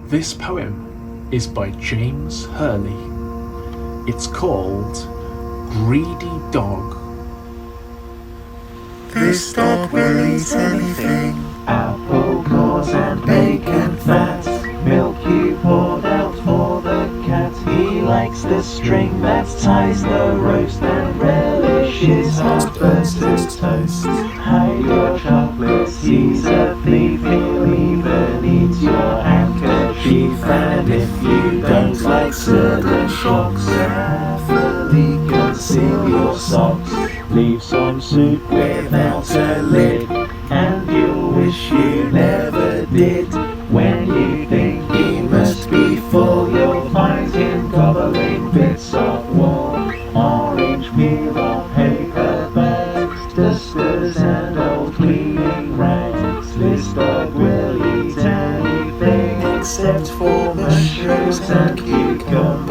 This poem is by James Hurley. It's called Greedy Dog. This dog will eat anything, apple cores and bacon fat, milk you poured out for the cat. He likes the string that ties the roast and relishes hot burnt to toast. Hide your chocolates, he's a thief, he'll even eat your handkerchief. And if you don't like certain shocks, carefully conceal your socks. Leave some soup without a lid, and you'll wish you never did. When you think he must be full, you'll find him gobbling bits of wool, orange peel or paper bags, dusters and old cleaning rags. This dog will eat anything except for mushrooms and cucumbers.